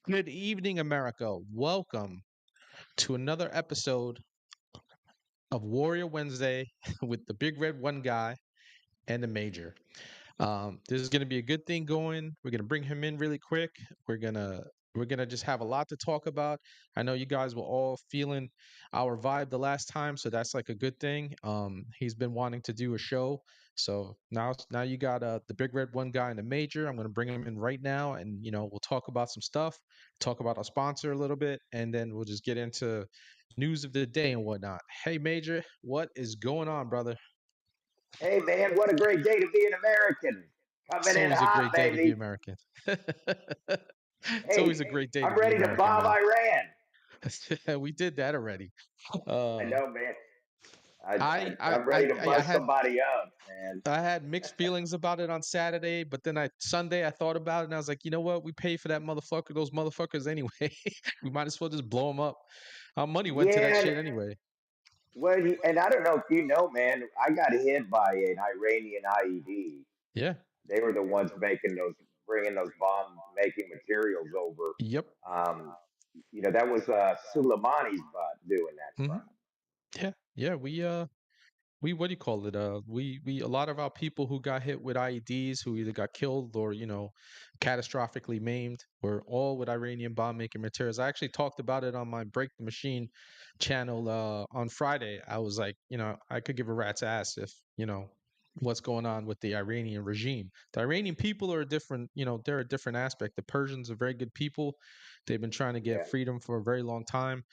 Good evening, America. Welcome to another episode of Warrior Wednesday with the Big Red One Guy and the Major. This is going to be a good thing going. We're going to bring him in really quick. We're gonna just have a lot to talk about. I know you guys were all feeling our vibe the last time, so that's like a good thing. He's been wanting to do a show, so now you got the Big Red One Guy and the Major. I'm gonna bring him in right now, and we'll talk about some stuff, talk about our sponsor a little bit, and then we'll just get into news of the day and whatnot. Hey, Major, what is going on, brother? Hey man, what a great day to be an American. It's Coming in always a hot, great day to be baby. American. It's always Hey, a great day to I'm be ready to American, bomb man. Iran. We did that already. I Uh, know, man. I, I, I I, I'm I, ready to I bust had somebody up, man. I had mixed feelings about it on Saturday, but then Sunday I thought about it and I was like, you know what? We pay for that motherfucker, those motherfuckers anyway. We might as well just blow them up. Our money went to that Yeah, shit anyway. and I don't know if you know, man. I got hit by an Iranian IED. Yeah. They were the ones bringing those bomb-making materials over. Yep. Um, that was Soleimani's butt doing that Hmm. crap. Yeah. Yeah. We what do you call it? We a lot of our people who got hit with IEDs, who either got killed or catastrophically maimed, were all with Iranian bomb making materials. I actually talked about it on my Break the Machine channel on Friday. I was like, I could give a rat's ass if what's going on with the Iranian regime. The Iranian people are a different, they're a different aspect. The Persians are very good people. They've been trying to get Yeah, freedom for a very long time.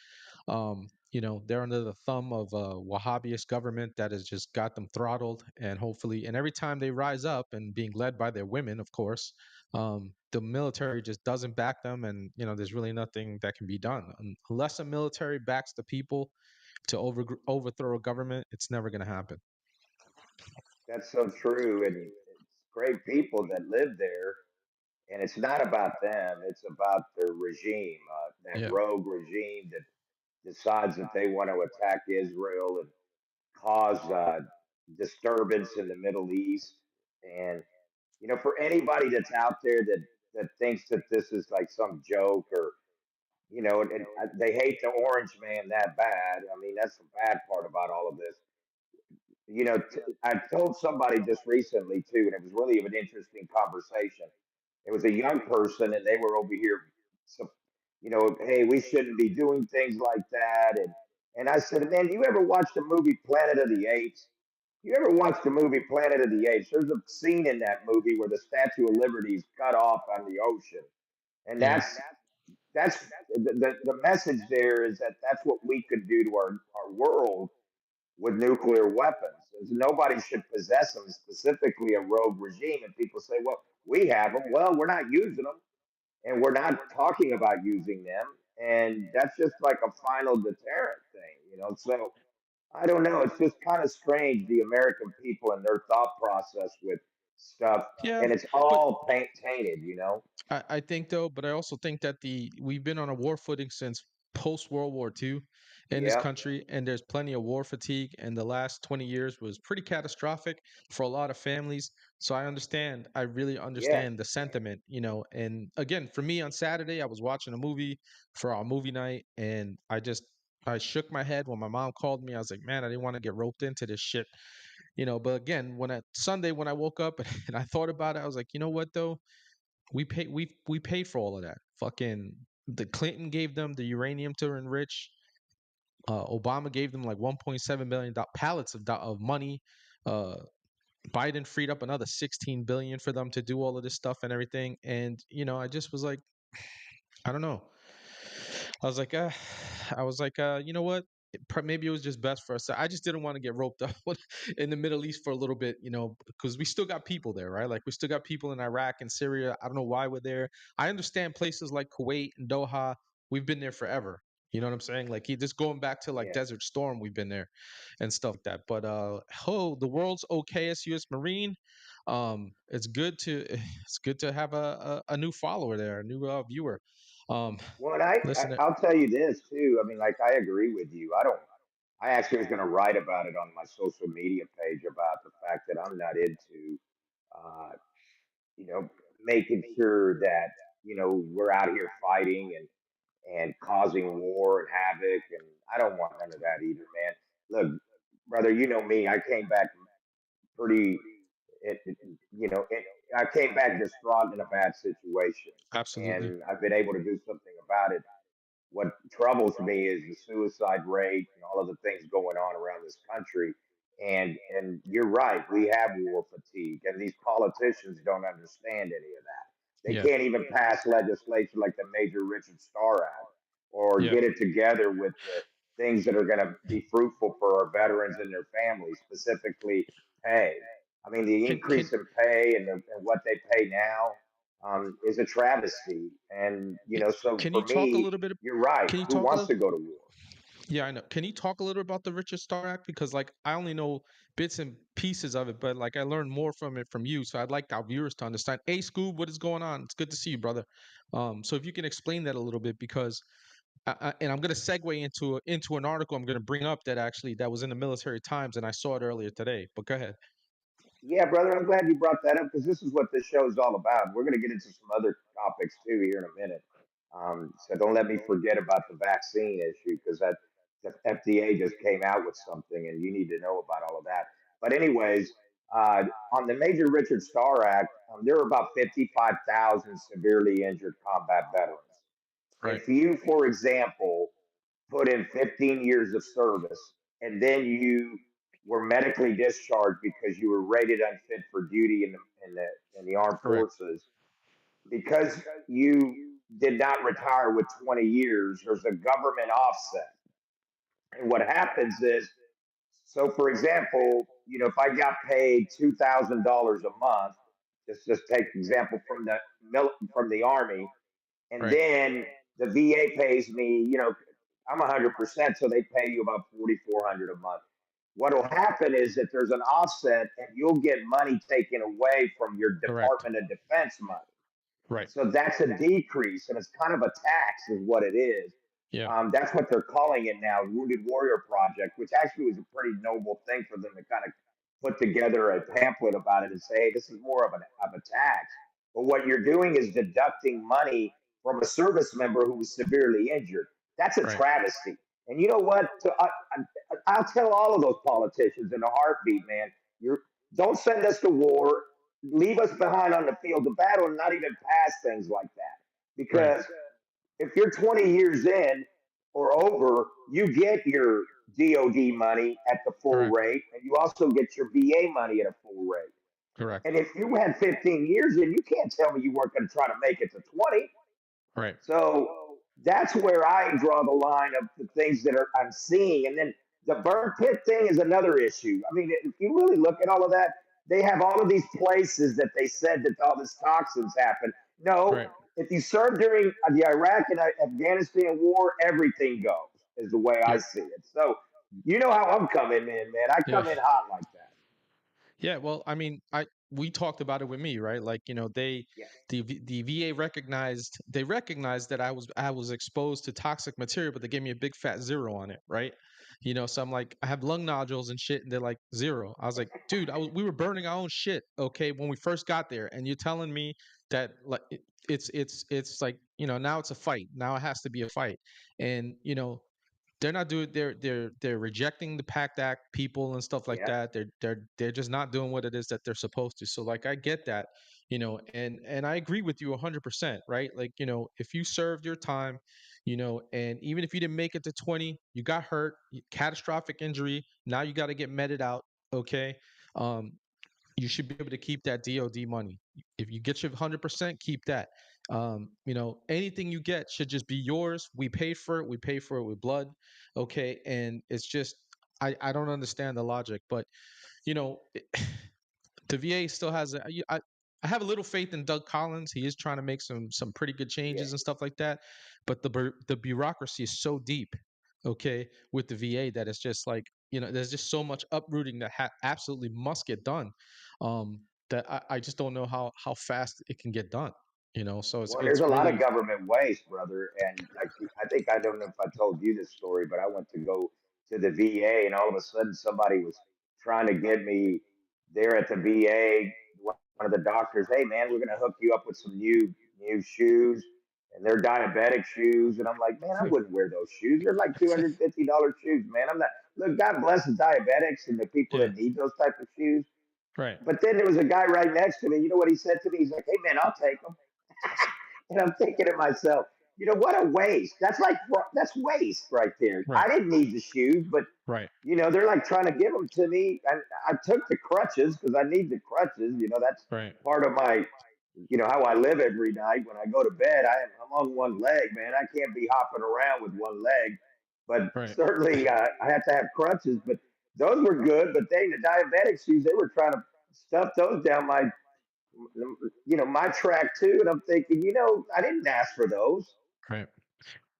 They're under the thumb of a Wahhabist government that has just got them throttled, and hopefully, and every time they rise up and being led by their women, of course, the military just doesn't back them, and there's really nothing that can be done unless a military backs the people to overthrow a government. It's never going to happen. that's so true, and it's great people that live there. And it's not about them; it's about the regime, that Yeah. rogue regime that decides that they want to attack Israel and cause disturbance in the Middle East. And for anybody that's out there that thinks that this is like some joke, or they hate the orange man that bad. I mean, that's the bad part about all of this. I told somebody just recently too, and it was really an interesting conversation. It was a young person, and they were over here, so, hey, we shouldn't be doing things like that. And I said, man, you ever watch the movie Planet of the Apes? You ever watch the movie Planet of the Apes? There's a scene in that movie where the Statue of Liberty is cut off on the ocean, and Yeah. that's the message there is that that's what we could do to our world with nuclear weapons. And nobody should possess them, specifically a rogue regime. And people say, well, we have them. Well, we're not using them, and we're not talking about using them. And that's just like a final deterrent thing. So I don't know. It's just kind of strange, the American people and their thought process with stuff. Yeah. And it's But all tainted. I think though, but I also think that the we've been on a war footing since post World War II in this Yeah. country, and there's plenty of war fatigue. And the last 20 years was pretty catastrophic for a lot of families. So I understand. I really Yeah. understand the sentiment. And again, for me on Saturday, I was watching a movie for our movie night, and I shook my head when my mom called me. I was like, man, I didn't want to get roped into this shit. But again, when Sunday when I woke up and I thought about it, I was like, you know what though? We paid for all of that. Fucking the Clinton gave them the uranium to enrich. Obama gave them like 1.7 billion pallets of money. Uh, Biden freed up another 16 billion for them to do all of this stuff and everything. And I just was like, I don't know. I was like, you know what? Maybe it was just best for us. I just didn't want to get roped up in the Middle East for a little bit, because we still got people there, right? Like we still got people in Iraq and Syria. I don't know why we're there. I understand places like Kuwait and Doha. We've been there forever. You know what I'm saying? Like just going back to like Yeah. Desert Storm, we've been there and stuff like that. But the world's okayest U.S. Marine. It's good to have a new follower there, a new viewer. Um, Well, and I, I listen, I'll tell you this too. I mean, like I agree with you. I don't. I actually was going to write about it on my social media page about the fact that I'm not into, uh, you know, making sure that we're out here fighting and causing war and havoc. And I don't want none of that either, man. Look, brother, you know me. I came back pretty, it, it, you know, it, I came back distraught in a bad situation, Absolutely. and I've been able to do something about it. What troubles me is the suicide rate and all of the things going on around this country. And you're right, we have war fatigue, and these politicians don't understand any of that. They Yeah. can't even pass legislation like the Major Richard Starr Act or Yeah. get it together with the things that are going to be fruitful for our veterans and their families, specifically pay. I mean, the Can increase in pay and what they pay now is a travesty. And so can you for talk a me, little bit? you're right. Can you Who talk a wants little? to go to war? Yeah, I know. Can you talk a little about the Richard Starr Act? Because like I only know bits and pieces of it, but like I learned more from it from you. So I'd like our viewers to understand. Hey, Scoob, what is going on? It's good to see you, brother. So if you can explain that a little bit, because and I'm going to segue into an article I'm going to bring up that was in the Military Times, and I saw it earlier today. But go ahead. Yeah, brother, I'm glad you brought that up because this is what this show is all about. We're going to get into some other topics too here in a minute. So don't let me forget about the vaccine issue because that the FDA just came out with something and you need to know about all of that. But anyways, on the Major Richard Starr Act, there are about 55,000 severely injured combat veterans. Right. If you, for example, put in 15 years of service and then you were medically discharged because you were rated unfit for duty in the armed Correct. forces, because you did not retire with 20 years, there's a government offset. And what happens is, so for example, if I got paid $2,000 a month, just take example from from the army, and Right. then the VA pays me, I'm 100%, so they pay you about 4,400 a month. What'll happen is that there's an offset, and you'll get money taken away from your Correct. Department of Defense money. Right. So that's a decrease, and it's kind of a tax, is what it is. Yeah. That's what they're calling it now, Wounded Warrior Project, which actually was a pretty noble thing for them to kind of put together a pamphlet about it and say, hey, this is more of a tax. But what you're doing is deducting money from a service member who was severely injured. That's a Right. travesty. And you know what? I'll tell all of those politicians in a heartbeat, man. You're Don't send us to war, leave us behind on the field of battle, and not even pass things like that. Right. Because if you're 20 years in or over, you get your DOD money at the full Correct. rate, and you also get your VA money at a full rate. Correct. And if you had 15 years in, you can't tell me you weren't going to try to make it to 20. Right. So that's where I draw the line of the things that I'm seeing. And then the burn pit thing is another issue. I mean, if you really look at all of that, they have all of these places that they said that all these toxins happen. No, Right. if you serve during the Iraq and Afghanistan war, everything goes, is the way I Yep. see it. So you know how I'm coming in, man. I Yeah. come in hot like that. Yeah, well, I mean, I we talked about it with me, right? Like, Yeah. the VA recognized that I was exposed to toxic material, but they gave me a big fat zero on it, right? So I'm like, I have lung nodules and shit, and they're like zero. I was like, dude, we were burning our own shit, okay, when we first got there, and you're telling me that like it's like now it's a fight. Now it has to be a fight, and they're not doing they're rejecting the pact act people and stuff like Yeah. that. They're just not doing what it is that they're supposed to. So like I get that, and I agree with you 100%, right? Like, if you served your time, and even if you didn't make it to 20, you got hurt, catastrophic injury, now you got to get meted out, okay? um you should be able to keep that DOD money. If you get your 100%, keep that. Anything you get should just be yours. We paid for it. We pay for it with blood. Okay. And it's just, I don't understand the logic, but you know, the VA still has I have a little faith in Doug Collins. He is trying to make some pretty good Yeah. changes and stuff like that, but the bureaucracy is so deep, okay, with the VA that it's just like there's just so much uprooting that absolutely must get done, that I just don't know how fast it can get done. So it's Well, there's it's a lot of really government waste, brother. And like, I think I don't know if I told you this story, but I went to go to the VA, and all of a sudden somebody was trying to get me there at the VA. One of the doctors, hey man, we're going to hook you up with some new new shoes, and they're diabetic shoes, and I'm like, man, I wouldn't wear those shoes. They're like $250 shoes, man. I'm not. Look, God bless the diabetics and the people Yeah. that need those type of shoes. Right. But then there was a guy right next to me. You know what he said to me? He's like, "Hey, man, I'll take them." And I'm thinking to myself, you know, what a waste. That's waste right there. Right. I didn't need the shoes, but Right. they're like trying to give them to me. And I took the crutches because I need the crutches. That's Right. part of my, how I live every night. When I go to bed, I'm on one leg, man. I can't be hopping around with one leg. But Right. certainly I have to have crutches. But those were good. But the diabetic shoes, they were trying to stuff those down my track too. And I'm thinking, I didn't ask for those. Right.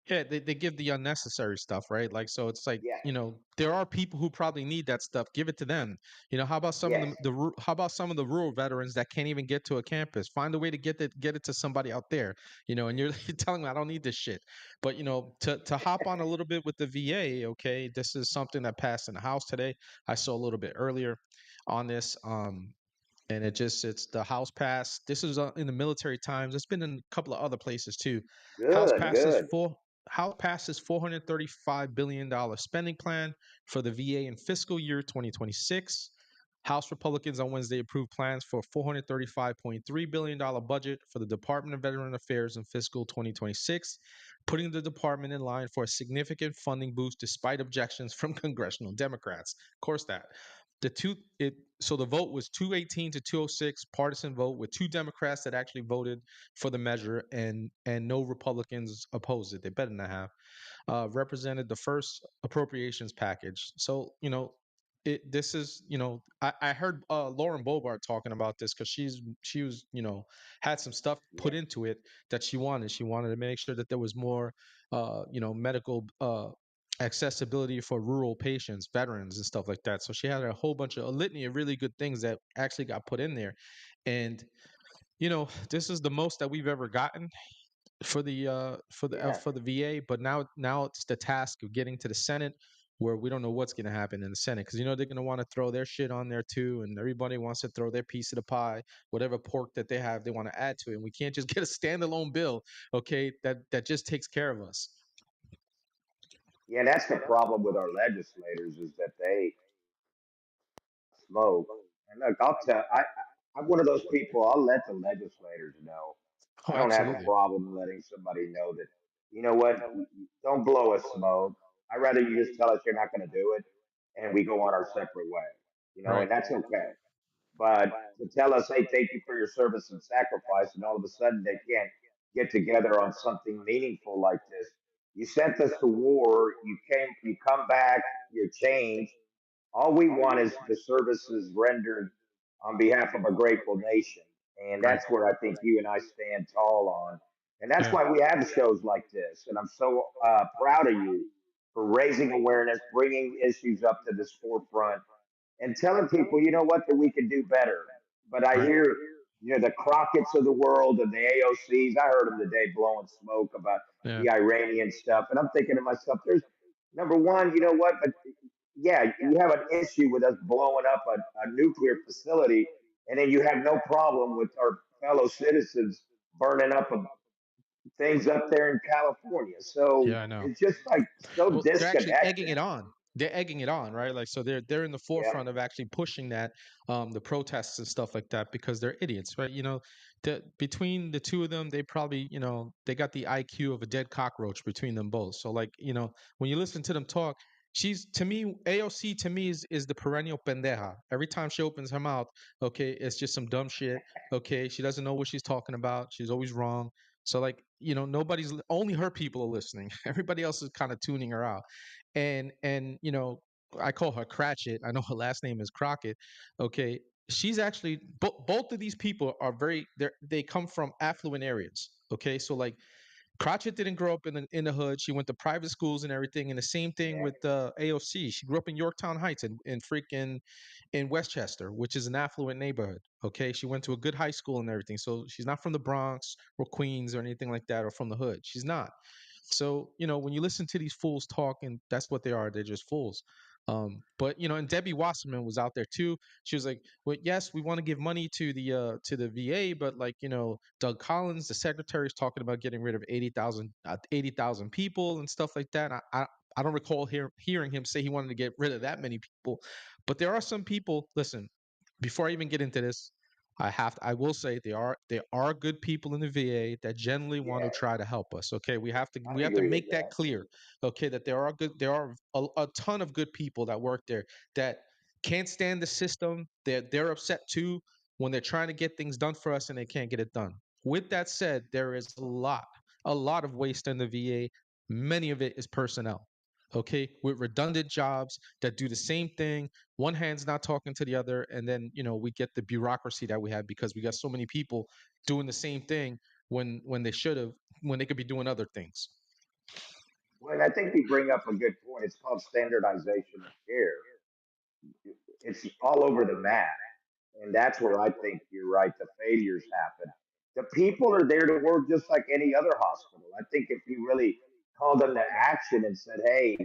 Yeah, they give the unnecessary stuff, right? Like, so it's like, Yeah. there are people who probably need that stuff. Give it to them. How about some of Yes. how about some of the rural veterans that can't even get to a campus? Find a way to get it to somebody out there, and you're telling them I don't need this shit. But to hop on a little bit with the VA, okay, this is something that passed in the House today. I saw a little bit earlier on this. And it's the House pass. This is in the Military Times. It's been in a couple of other places too. House Good. passes Good. four. House passes $435 billion spending plan for the VA in fiscal year 2026. House Republicans on Wednesday approved plans for $435.3 billion budget for the Department of Veteran Affairs in fiscal 2026, putting the department in line for a significant funding boost despite objections from congressional Democrats. Of course, that the two it so the vote was 218 to 206, partisan vote with two Democrats that actually voted for the measure, and no Republicans opposed it. They better not have. Represented the first appropriations package. So this is I heard Lauren Bobart talking about this because she was had some stuff Yeah. put into it that she wanted to make sure that there was more medical accessibility for rural patients, veterans, and stuff like that. So she had a litany of really good things that actually got put in there. And this is the most that we've ever gotten Yeah. for the VA. But now it's the task of getting to the Senate, where we don't know what's going to happen in the Senate, because they're going to want to throw their shit on there too, and everybody wants to throw their piece of the pie, whatever pork that they have, they want to add to it. And we can't just get a standalone bill, okay, that just takes care of us. Yeah. And that's the problem with our legislators is that they smoke. And look, I'm one of those people. I'll let the legislators know. Oh, I don't have a absolutely. problem letting somebody know that. You know what? Don't blow us smoke. I'd rather you just tell us you're not going to do it, and we go on our separate way. Right. And that's okay. But to tell us, hey, thank you for your service and sacrifice, and all of a sudden they can't get together on something meaningful like this. You sent us to war. You come back. You change. All we want is the services rendered on behalf of a grateful nation. And Right. that's where I think you and I stand tall on. And that's Yeah. why we have shows like this. And I'm so proud of you for raising awareness, bringing issues up to this forefront, and telling people, you know what, that we can do better. But I Right. hear, the Crockett's of the world and the AOCs. I heard them today blowing smoke about Yeah. the Iranian stuff. And I'm thinking to myself, there's number one, you know what, but yeah, you have an issue with us blowing up a nuclear facility, and then you have no problem with our fellow citizens burning up things up there in California. So Yeah, I know. it's just like so Well, they're actually egging disconnected. it on. They're egging it on, right? Like, so they're in the Yeah, forefront of actually pushing that, the protests and stuff like that, because they're idiots, right? Between the two of them, they probably, they got the IQ of a dead cockroach between them both. So, like, when you listen to them talk, she's to me, AOC to me is the perennial pendeja. Every time she opens her mouth, okay, it's just some dumb shit. Okay, she doesn't know what she's talking about. She's always wrong. So, like, nobody's only her people are listening. Everybody else is kind of tuning her out. And I call her Cratchit. I know her last name is Crockett. Okay, she's actually both of these people are they come from affluent areas. Okay, so like Cratchit didn't grow up in the hood. She went to private schools and everything. And the same thing yeah, with AOC. She grew up in Yorktown Heights in freaking in Westchester, which is an affluent neighborhood. Okay, she went to a good high school and everything. So she's not from the Bronx or Queens or anything like that, or from the hood. She's not. So when you listen to these fools talk, and that's what they are. They're just fools. But and Debbie Wasserman was out there too. She was like, "Well, yes, we want to give money to the VA, but like Doug Collins, the secretary, is talking about getting rid of 80,000 people and stuff like that." I don't recall hearing him say he wanted to get rid of that many people, but there are some people. Listen, before I even get into this, I will say there are good people in the VA that generally want to Yeah, try to help us. Okay, we have to I we have to agree with make that that. clear. Okay, that there are a ton of good people that work there that can't stand the system. They're upset too when they're trying to get things done for us and they can't get it done. With that said, there is a lot of waste in the VA. Many of it is personnel. Okay, with redundant jobs that do the same thing. One hand's not talking to the other, and then we get the bureaucracy that we have because we got so many people doing the same thing when they should have when they could be doing other things. Well, and I think you bring up a good point. It's called standardization of care. It's all over the map. And that's where I think you're right. The failures happen. The people are there to work just like any other hospital. I think if you really called them to action and said, "Hey,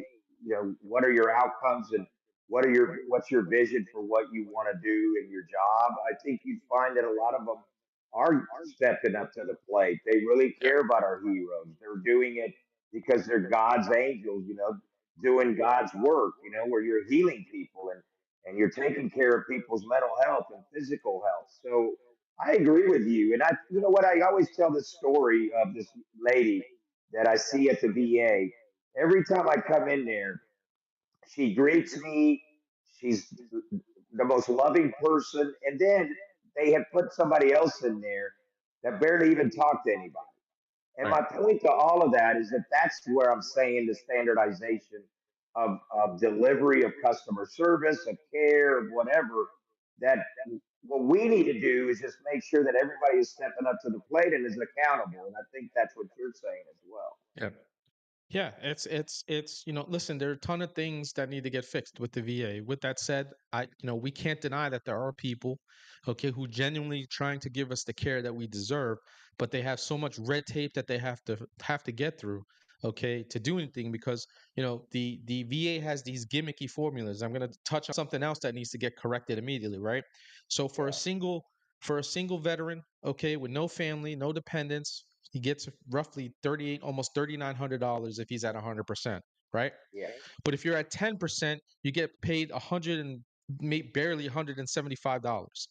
what are your outcomes and what's your vision for what you want to do in your job?" I think you'd find that a lot of them are stepping up to the plate. They really Yeah. care about our heroes. They're doing it because they're God's angels, doing God's work, where you're healing people and you're taking care of people's mental health and physical health. So I agree with you. And you know what? I always tell this story of this lady that I see at the VA. Every time I come in there, she greets me. She's the most loving person. And then they have put somebody else in there that barely even talk to anybody. And Right. my point to all of that is that that's where I'm saying the standardization of delivery of customer service, of care, of whatever, that what we need to do is just make sure that everybody is stepping up to the plate and is accountable. And I think that's what you're saying as well. Yeah. Yeah, it's listen, there are a ton of things that need to get fixed with the VA. With that said, we can't deny that there are people, okay, who genuinely trying to give us the care that we deserve, but they have so much red tape that they have to get through, okay, to do anything because the VA has these gimmicky formulas. I'm going to touch on something else that needs to get corrected immediately, right? So Yeah, for a single veteran, okay, with no family, no dependents, he gets roughly 38, almost $3,900 if he's at 100%, right? yeah, But if you're at 10%, you get paid 100 and barely $175.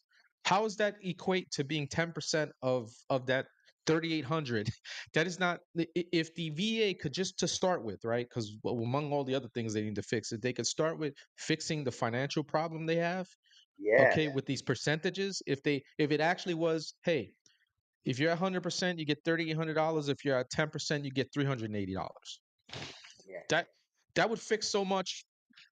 How does that equate to being 10% of that 3,800? That is not. If the VA could just to start with, right? Because among all the other things they need to fix, if they could start with fixing the financial problem they have, yes, okay, with these percentages, if it actually was, hey, if you're at 100%, you get $3,800. If you're at 10%, you get $380. yeah, That that would fix so much.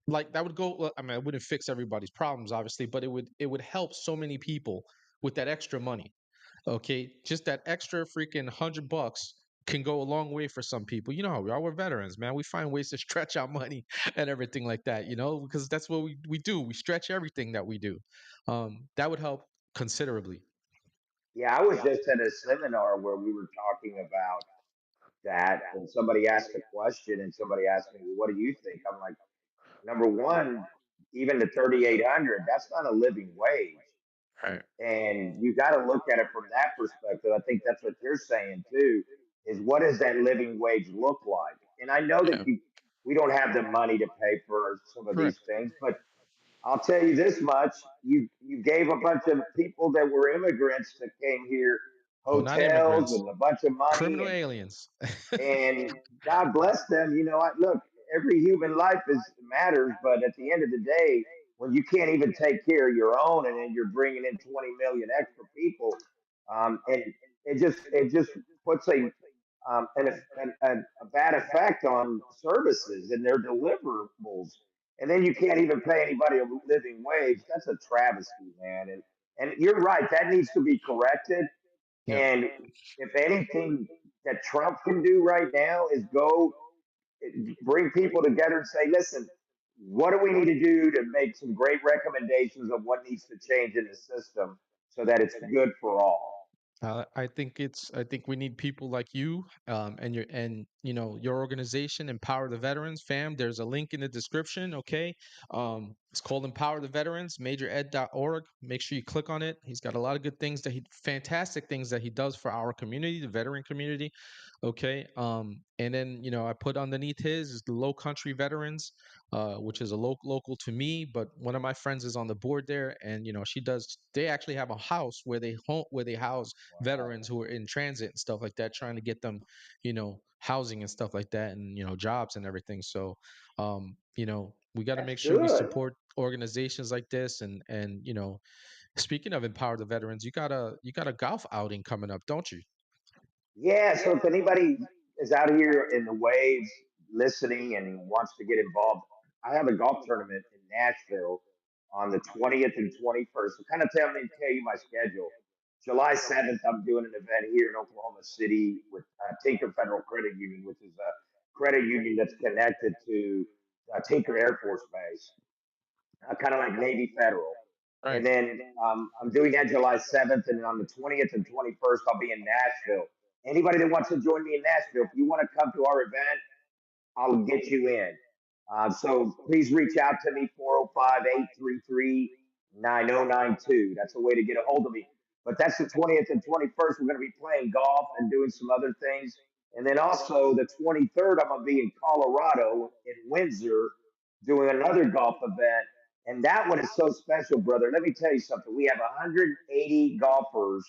Like that would go. Well, I mean, it wouldn't fix everybody's problems, obviously, but it would help so many people with that extra money. Okay, just that extra freaking $100 can go a long way for some people. You know how we are. We're veterans, man. We find ways to stretch our money and everything like that. Because that's what we do. We stretch everything that we do. That would help considerably. yeah. I was just at a seminar where we were talking about that, and somebody asked a question, and somebody asked me, "Well, what do you think?" I'm like, number one, even the 3,800, that's not a living wage. Right. And you got to look at it from that perspective. I think that's what you're saying too, is what does that living wage look like? And I know that Yeah. we don't have the money to pay for some of Correct. these things, but I'll tell you this much: you gave a bunch of people that were immigrants that came here Oh, not hotels immigrants. and a bunch of money, Criminal aliens. and God bless them. Look, every human life is matters, but at the end of the day, when you can't even take care of your own, and then you're bringing in 20 million extra people, and it just puts a bad effect on services and their deliverables. And then you can't even pay anybody a living wage. That's a travesty, man. And you're right, that needs to be corrected. Yeah. And if anything that Trump can do right now is go bring people together and say, listen, what do we need to do to make some great recommendations of what needs to change in the system so that it's good for all? I think we need people like you, and your organization, Empower the Veterans, fam. There's a link in the description. Okay, it's called Empower the Veterans, MajorEd.org. Make sure you click on it. He's got a lot of good things fantastic things that he does for our community, the veteran community. Okay. And then, I put underneath his is the Low Country Veterans, which is a local to me, but one of my friends is on the board there, and they actually have a house where they house Wow, veterans who are in transit and stuff like that, trying to get them, housing and stuff like that, and jobs and everything. So, we got to that's make sure we good. support organizations like this, and speaking of Empower the Veterans, you got a golf outing coming up, don't you? Yeah, so if anybody is out here in the waves listening and wants to get involved, I have a golf tournament in Nashville on the 20th and 21st. So kind of tell you my schedule. July 7th, I'm doing an event here in Oklahoma City with Tinker Federal Credit Union, which is a credit union that's connected to Tinker Air Force Base, kind of like Navy Federal. And Right. then I'm doing that July 7th, and then on the 20th and 21st, I'll be in Nashville. Anybody that wants to join me in Nashville, if you want to come to our event, I'll get you in. So please reach out to me, 405-833-9092. That's a way to get a hold of me. But that's the 20th and 21st. We're going to be playing golf and doing some other things. And then also the 23rd, I'm going to be in Colorado, in Windsor, doing another golf event. And that one is so special, brother. Let me tell you something. We have 180 golfers.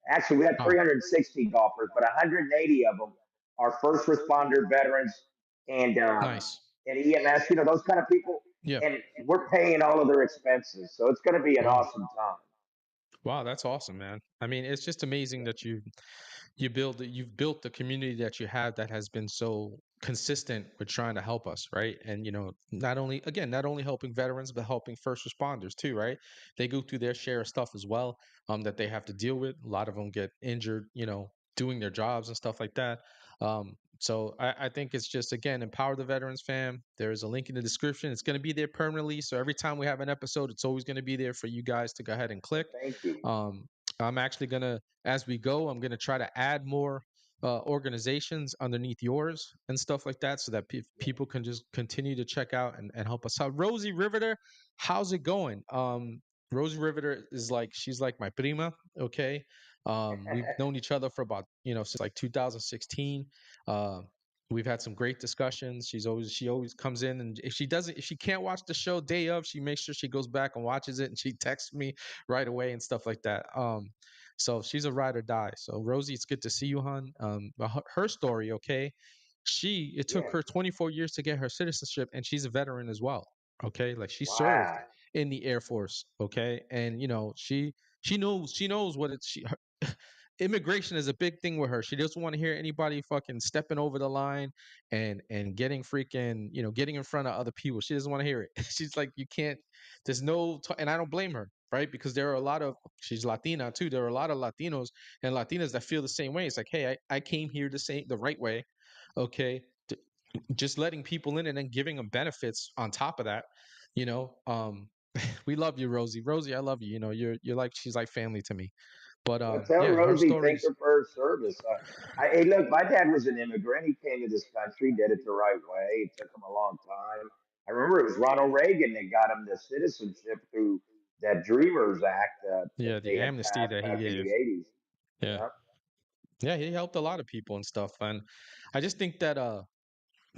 Actually, we had Oh, 360 golfers, but 180 of them are first responder veterans and nice. EMS. You know those kind of people, Yeah. and we're paying all of their expenses, so it's going to be an Wow. awesome time. Wow, that's awesome, man. I mean, it's just amazing that you've built the community that you have that has been so consistent with trying to help us, right? And not only helping veterans, but helping first responders too, right? They go through their share of stuff as well, that they have to deal with. A lot of them get injured, doing their jobs and stuff like that. So I think it's just, again, empower the veterans, fam. There's a link in the description. It's going to be there permanently, so every time we have an episode, it's always going to be there for you guys to go ahead and Well, click. thank you. um, I'm actually gonna, as we go, I'm gonna try to add more organizations underneath yours and stuff like that, so that Yeah. people can just continue to check out and help us out. Rosie Riveter, how's it going? Rosie Riveter is like, she's like my prima. Okay, we've known each other for about, since like 2016. Uh, we've had some great discussions. She always comes in, and if she can't watch the show day of, she makes sure she goes back and watches it, and she texts me right away and stuff like that. So she's a ride or die. So Rosie, it's good to see you, hon. But her story, okay, it took Yeah. her 24 years to get her citizenship, and she's a veteran as well. Okay, like she served Wow. in the Air Force. Okay, and she knows what it's immigration is a big thing with her. She doesn't want to hear anybody fucking stepping over the line and getting freaking, getting in front of other people. She doesn't want to hear it. She's like, you can't. There's no, and I don't blame her, right? Because there are a lot of, she's Latina too. There are a lot of Latinos and Latinas that feel the same way. It's like, hey, I came here the right way, okay. Just letting people in and then giving them benefits on top of that, you know. We love you, Rosie. Rosie, I love you. You're like, she's like family to me. But Well, tell yeah, her Rosie thank stories. her for her service. Hey, look, my dad was an immigrant. He came to this country, did it the right way. It took him a long time. I remember it was Ronald Reagan that got him the citizenship through that Dreamers Act that Yeah, the they had amnesty passed that he back in gave. the 80s. Yeah. Yeah, Yeah, he helped a lot of people and stuff. And I just think that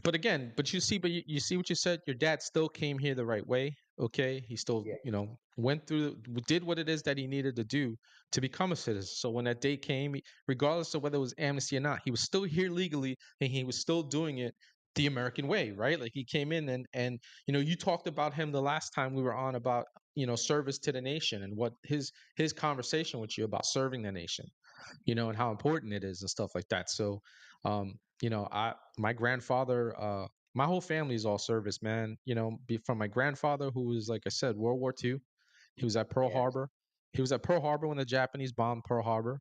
but again, you see what you said. Your dad still came here the right way. Okay, he still, yeah, went through, did what it is that he needed to do to become a citizen. So when that day came, regardless of whether it was amnesty or not, he was still here legally, and he was still doing it the American way, right? Like he came in, and you talked about him the last time we were on, about service to the nation, and what his conversation with you about serving the nation, and how important it is and stuff like that. So, my grandfather, my whole family is all service, man. From my grandfather, who was, like I said, World War II. He was at Pearl yeah. Harbor. He was at Pearl Harbor when the Japanese bombed Pearl Harbor.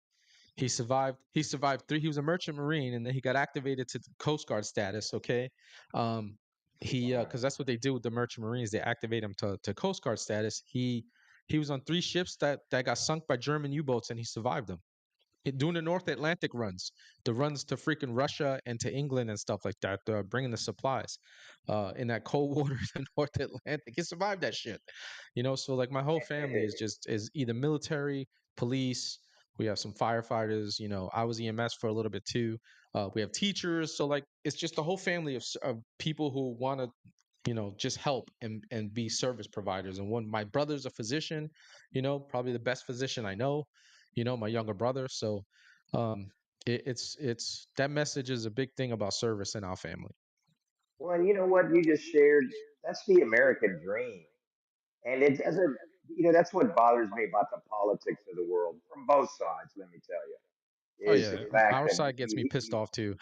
He survived. He survived three. He was a merchant marine, and then he got activated to Coast Guard status. Okay, Wow. because that's what they do with the merchant marines. They activate him to Coast Guard status. He was on three ships that got sunk by German U-boats, and he survived them. doing the North Atlantic runs, the runs to freaking Russia and to England and stuff like that, bringing the supplies in that cold water, the North Atlantic. He survived that shit, you know. So like my whole family is either military, police. We have some firefighters. You know, I was EMS for a little bit too. We have teachers. So like it's just a whole family of people who want to, you know, just help and be service providers. And one, my brother's a physician, you know, probably the best physician I know, you know, my younger brother. So um it's that message is a big thing about service in our family. Well, and you know what you just shared? That's the American dream. And it doesn't, that's what bothers me about the politics of the world from both sides, let me tell you, Oh is the yeah, fact our that side gets me pissed off too.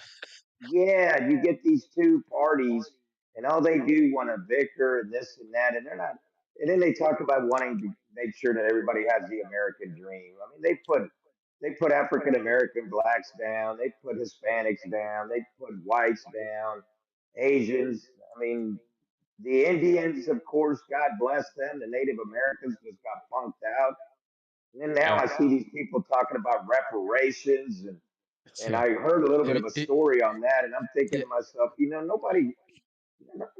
yeah, you get these two parties, and all they do want to bicker and this and that, and they're not. And then they talk about wanting to make sure that everybody has the American dream. I mean, they put African American blacks down, they put Hispanics down, they put whites down, Asians. I mean, the Indians, of course, God bless them. The Native Americans just got punked out. And then now Yeah, I see these people talking about reparations, and yeah. I heard a little bit of It, a it, story on that, and I'm thinking to it, myself,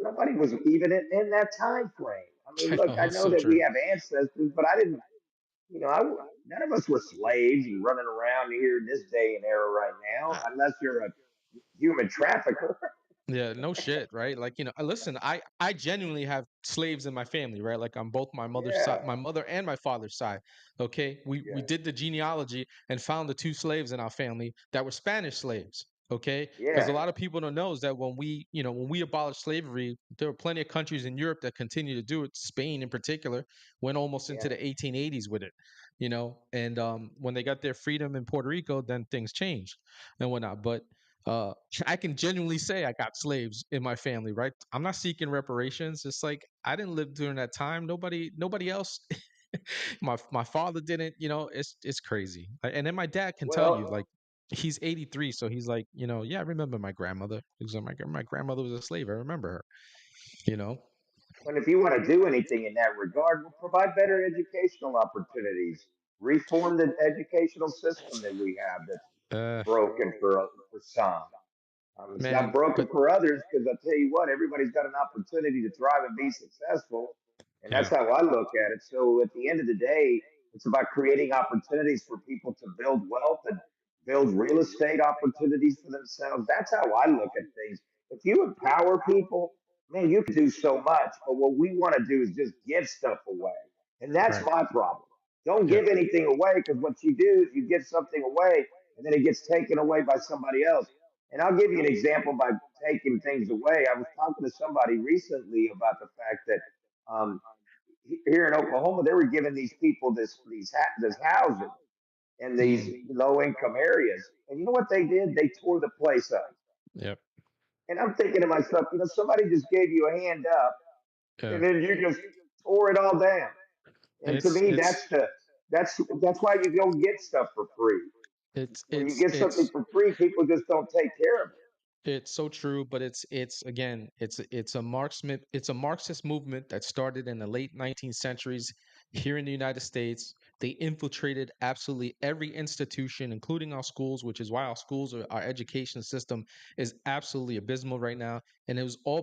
nobody was even in that time frame. I mean, look, I it's know so that we true. have ancestors, but I didn't, none of us were slaves and running around here in this day and era right now, unless you're a human trafficker. Yeah, no shit, right? Like, you know, listen, I genuinely have slaves in my family, right? Like on both my mother's side, Yeah, my mother and my father's side. Okay? We yeah, did the genealogy and found the two slaves in our family that were Spanish slaves. Okay? Because yeah, a lot of people don't know is that when we, you know, when we abolished slavery, there were plenty of countries in Europe that continue to do it. Spain in particular went almost into yeah. the 1880s with it, you know. And when they got their freedom in Puerto Rico, then things changed and whatnot. But uh I can genuinely say I got slaves in my family, right? I'm not seeking reparations. It's like I didn't live during that time. Nobody else. My father didn't. You know, it's crazy. And then my dad can tell you, Well, like, he's 83, so he's like, you know, yeah, I remember my grandmother. Because my grandmother was a slave. I remember her. You know. and if you want to do anything in that regard, we'll provide better educational opportunities, reform the educational system that we have that's Uh, broken for some. It's not man, broken but for others because I tell you what, everybody's got an opportunity to thrive and be successful, and that's yeah, how I look at it. So at the end of the day, it's about creating opportunities for people to build wealth and build real estate opportunities for themselves. That's how I look at things. If you empower people, man, you can do so much. But what we want to do is just give stuff away, and that's right. my problem. Don't Yep. give anything away because what you do is you give something away, and then it gets taken away by somebody else. And I'll give you an example by taking things away. I was talking to somebody recently about the fact that um, here in Oklahoma, they were giving these people this housing in these Mm, low income areas, and you know what they did? They tore the place up. yep. And I'm thinking to myself, somebody just gave you a hand up, Yeah. and then you just tore it all down. And to me, It's that's why you don't get stuff for free. it's When you it's get something it's for free, people just don't take care of it. It's so true, but it's again, it's a Marxist movement that started in the late 19th centuries here in the United States. They infiltrated absolutely every institution, including our schools, which is why our education system is absolutely abysmal right now. And it's all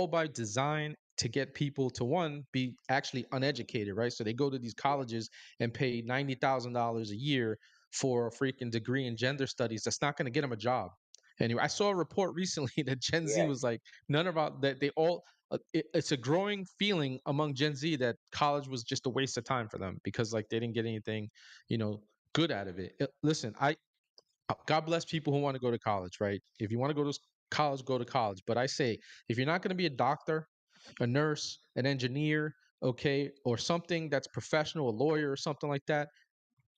by design to get people to one be actually uneducated, right? So they go to these Yeah, colleges and pay $90,000 a year for a freaking degree in gender studies. That's not going to get them a job. Anyway, I saw a report recently that Gen Z yeah. was like, none of our that they all it's a growing feeling among Gen Z that college was just a waste of time for them because like they didn't get anything, you know, good out of it. Listen, I God bless people who want to go to college, right? If you want to go to college, go to college. But I say, if you're not going to be a doctor, a nurse, an engineer, okay, or something that's professional, a lawyer or something like that,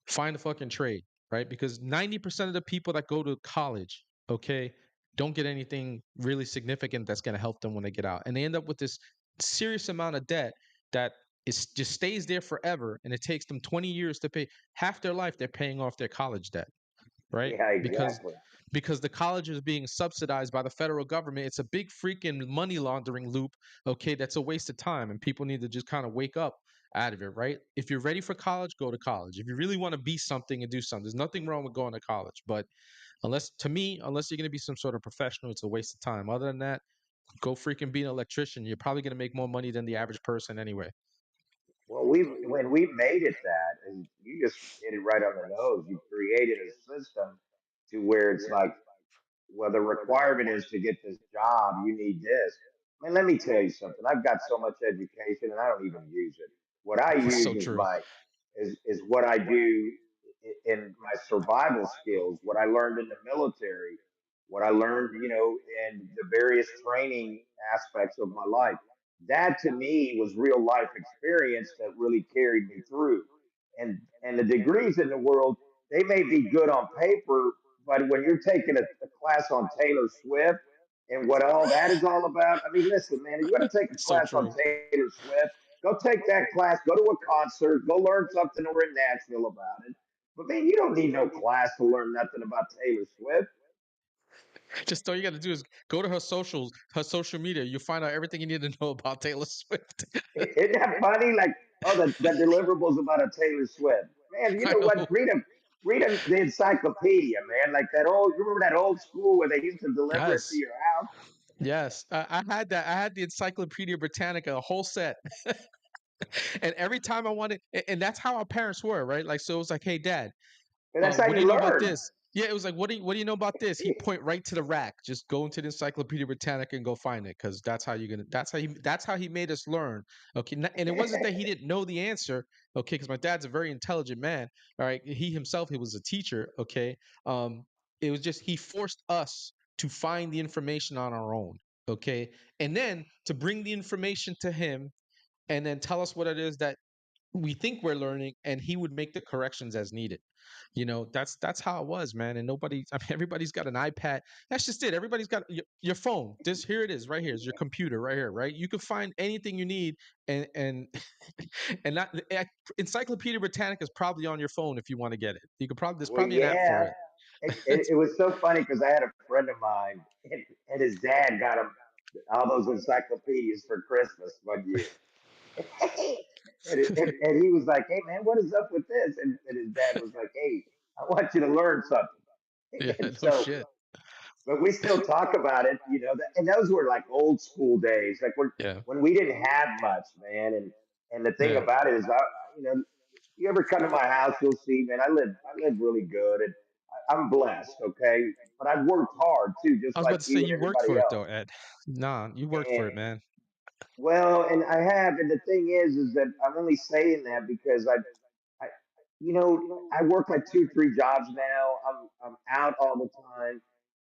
find a fucking trade, right? Because 90% of the people that go to college, okay, don't get anything really significant that's going to help them when they get out. And they end up with this serious amount of debt that is just stays there forever. And it takes them 20 years to pay half their life. They're paying off their college debt, right? Yeah, Because exactly. the college is being subsidized by the federal government. It's a big freaking money laundering loop, okay, that's a waste of time and people need to just kind of wake up out of it, right? If you're ready for college, go to college. If you really want to be something and do something, there's nothing wrong with going to college. But unless, to me, unless you're going to be some sort of professional, it's a waste of time. Other than that, go freaking be an electrician. You're probably going to make more money than the average person anyway. Well, when we made it that, and you just hit it right on the nose. You created a system to where it's like, well, the requirement is to get this job, you need this. Man, let me tell you something. I've got so much education and I don't even use it. What I It's use so true. is what I do in my survival skills, what I learned in the military, what I learned, in the various training aspects of my life. That to me was real life experience that really carried me through. And the degrees in the world, they may be good on paper, but when you're taking a class on Taylor Swift and what all that is all about, I mean, listen, man, if you want to take a So class on true. Taylor Swift, go take that class, go to a concert, go learn something over in Nashville about it. But man, you don't need no class to learn nothing about Taylor Swift. Just all you got to do is go to her socials, her social media. You find out everything you need to know about Taylor Swift. Isn't that funny? Like, oh, the deliverables about a Taylor Swift. Man, you I know what? know. The encyclopedia, man. Like that old, you remember that old school where they used to deliver it to Yes. your house? Yes. I had that. I had the Encyclopedia Britannica, a whole set. And every time I wanted, and that's how our parents were, right? Like, so it was like, hey, dad, And that's how what do you you know about learn. this? Yeah, it was like, what do you know about this? He point right to the rack. Just go into the Encyclopedia Britannica and go find it, because that's how you're gonna. That's how he made us learn. Okay, and it wasn't that he didn't know the answer. Okay, because my dad's a very intelligent man. All right, he himself, he was a teacher. Okay, um, it was just he forced us to find the information on our own. Okay, and then to bring the information to him, and then tell us what it is that we think we're learning, and he would make the corrections as needed. That's how it was, man. And nobody, I mean, everybody's got an iPad. That's just it. Everybody's got your phone. This, here it is, right here is your computer, right here, right? You can find anything you need. And and not Encyclopedia Britannica is probably on your phone. If you want to get it, you could probably, there's Well, probably an app for yeah. it. It was so funny because I had a friend of mine, and his dad got him all those encyclopedias for Christmas one year. And he was like, "Hey, man, what is up with this?" And his dad was like, "Hey, I want you to learn something." Yeah, And no so, shit. but we still talk about it, and those were like old school days, like Yeah, when we didn't have much, man. And the thing yeah. about it is, you know, you ever come to my house, you'll see, man, I live really good, and I'm blessed, okay. But I've worked hard too, I just was like about to say you and you worked everybody for it else. though, Ed. Nah, you worked And for it, man. well, and I have, and the thing is that I'm only saying that because I, I work like two, three jobs now. I'm out all the time,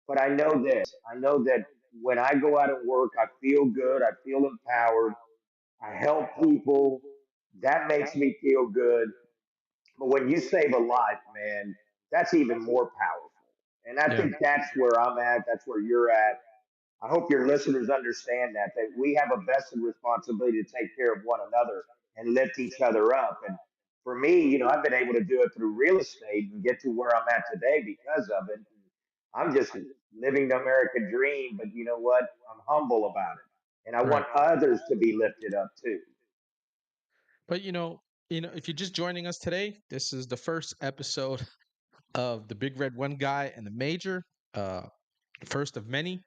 but I know this. I know that when I go out and work, I feel good. I feel empowered. I help people. That makes me feel good. But when you save a life, man, that's even more powerful. And I Yeah, think that's where I'm at. That's where you're at. I hope your listeners understand that we have a vested responsibility to take care of one another and lift each other up. And for me, I've been able to do it through real estate and get to where I'm at today because of it. I'm just living the American dream, but you know what? I'm humble about it. And I want right. others to be lifted up too. But if you're just joining us today, this is the first episode of the Big Red One Guy and the Major. Uh, first of many.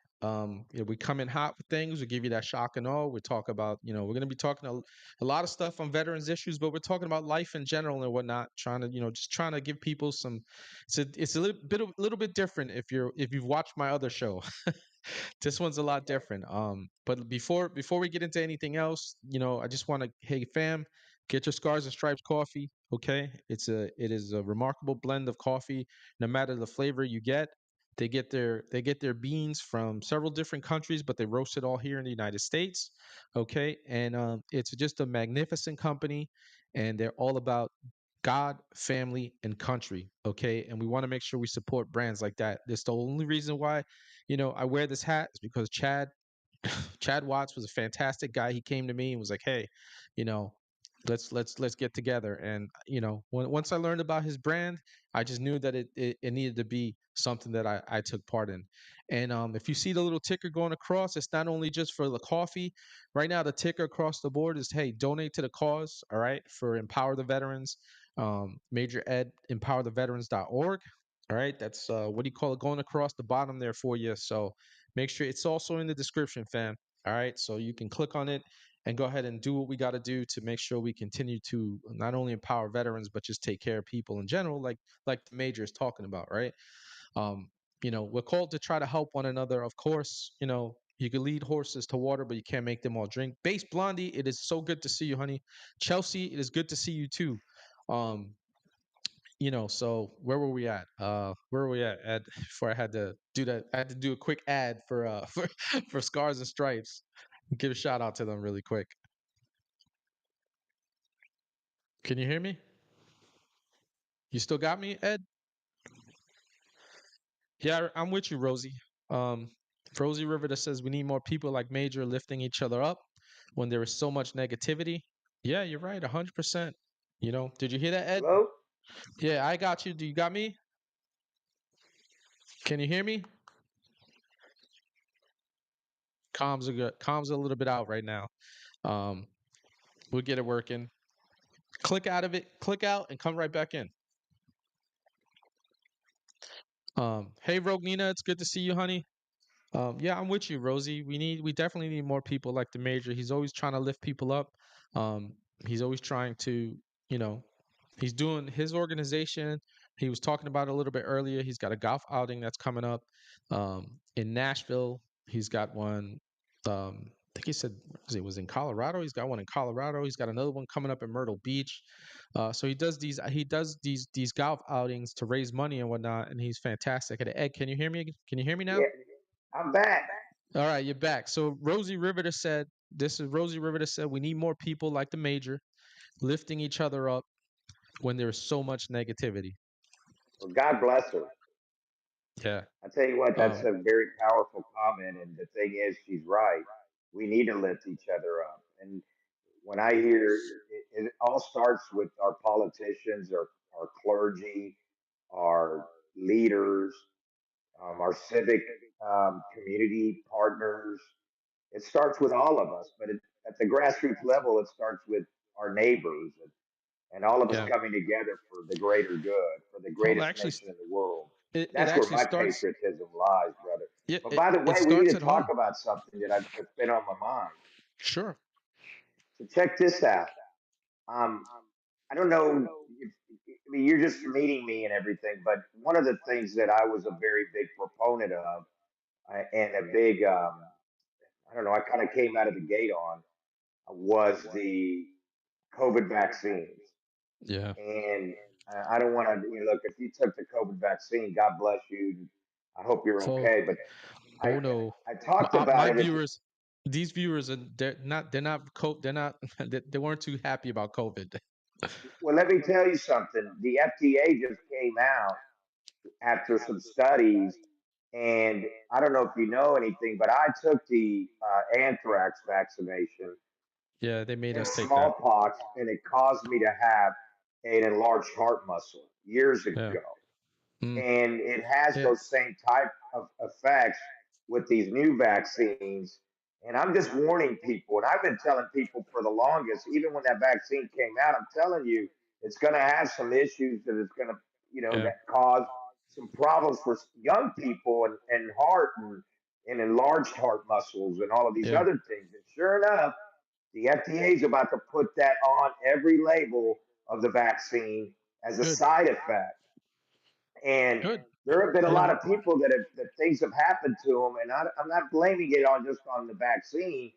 We come in hot with things. We give you that shock and awe. We talk about, we're going to be talking a lot of stuff on veterans issues, but we're talking about life in general and whatnot. Trying to, just trying to give people some. It's a little bit different if you've watched my other show. This one's a lot different. But before we get into anything else, I just want to, hey fam, get your Scars and Stripes coffee. Okay, it is a remarkable blend of coffee. No matter the flavor you get, they get their beans from several different countries, but they roast it all here in the United States. Okay, and it's just a magnificent company, and they're all about God, family, and country. Okay, and we want to make sure we support brands like that. That's the only reason why I wear this hat is because Chad Watts was a fantastic guy. He came to me and was like, "Hey, you know, let's get together. And once I learned about his brand, I just knew that it needed to be something that I took part in. And if you see the little ticker going across, it's not only just for the coffee. Right now the ticker across the board is, hey, donate to the cause, all right, for Empower the Veterans. Major Ed empowertheveterans.org. All right, that's what do you call it, going across the bottom there for you. So make sure it's also in the description, fam. All right, so you can click on it and go ahead and do what we got to do to make sure we continue to not only empower veterans but just take care of people in general, like the major is talking about, right? um we're called to try to help one another, of course. You can lead horses to water, but you can't make them all drink. Base Blondie, it is so good to see you, honey. Chelsea, it is good to see you too. um so where were we at? Where were we at before I had to do that? I had to do a quick ad for for Scars and Stripes. Give a shout out to them really quick. Can you hear me? You still got me, Ed? Yeah, I'm with you, Rosie. Um, Rosie River that says we need more people like Major lifting each other up when there is so much negativity. Yeah, you're right, 100%. Did you hear that, Ed? Hello? Yeah, I got you. Do you got me? Can you hear me? Comms are good. Comms are a little bit out right now. Um, we'll get it working. Click out of it, click out, and come right back in. Hey, Rogue Nina, it's good to see you, honey. Yeah, I'm with you, Rosie. We definitely need more people like the major. He's always trying to lift people up. Um, he's always trying to, you know, he's doing his organization. He was talking about it a little bit earlier. He's got a golf outing that's coming up in Nashville. He's got one. I think he said it was in Colorado. He's got one in Colorado. He's got another one coming up in Myrtle Beach. So he does these golf outings to raise money and whatnot, and he's fantastic at it. Ed, can you hear me? Can you hear me now? Yeah, I'm back. All right, you're back. So Rosie Riveter said, this is Rosie Riveter said, we need more people like the major lifting each other up when there's so much negativity. Well, God bless her. Yeah. I tell you what, that's Um, a very powerful comment. And the thing is, she's right. We need to lift each other up. And when I hear it all starts with our politicians, our clergy, our leaders, our civic community partners. It starts with all of us, but at the grassroots level, it starts with our neighbors and all of us yeah. coming together for the greater good, for the Well, greatest actually, nation in the world. it That's where actually my starts. patriotism lies, brother. Yeah, But it, by the it way, we need starts to at talk home. about something that's been on my mind. Sure. So check this out. Um, I don't know. I mean, you're just meeting me and everything, but one of the things that I was a very big proponent of and a big, I don't know, I kind of came out of the gate on was the COVID vaccines. Yeah. And I don't want to, look, if you took the COVID vaccine, God bless you. I hope you're Oh, okay. But I, oh no. I talked My about it. viewers, these viewers are they're not they weren't too happy about COVID. Well, let me tell you something. The FDA just came out after some studies, and I don't know if you know anything, but I took the anthrax vaccination Yeah, they made and us take that. smallpox, and it caused me to have an enlarged heart muscle years Yeah. ago. Mm. And it has Yeah. those same type of effects with these new vaccines. And I'm just warning people, and I've been telling people for the longest, even when that vaccine came out, I'm telling you, it's going to have some issues that it's going to, Yeah. that cause some problems for young people and heart and enlarged heart muscles and all of these Yeah. other things. And sure enough, the FDA is about to put that on every label of the vaccine as a Good. side effect. And Good. there have been a You lot know. of people that things have happened to them, and I'm not blaming it on just on the vaccine,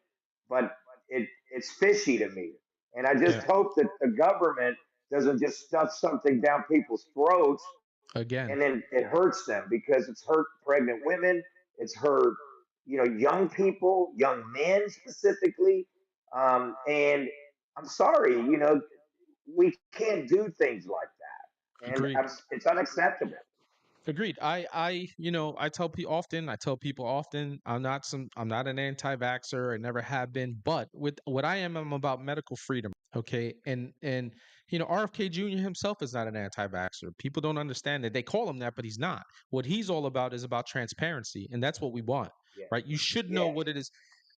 but it's fishy to me. And I just Yeah. hope that the government doesn't just stuff something down people's throats Again. and then it hurts them because it's hurt pregnant women, it's hurt young people, young men specifically, and I'm sorry, we can't do things like that, and Agreed. it's unacceptable. Agreed. I tell people often. I tell people often. I'm not an anti-vaxxer. I never have been. But with what I am, I'm about medical freedom. Okay, and RFK Jr. himself is not an anti-vaxxer. People don't understand that. They call him that, but he's not. What he's all about is about transparency, and that's what we want, Yeah. right? You should know Yeah. what it is.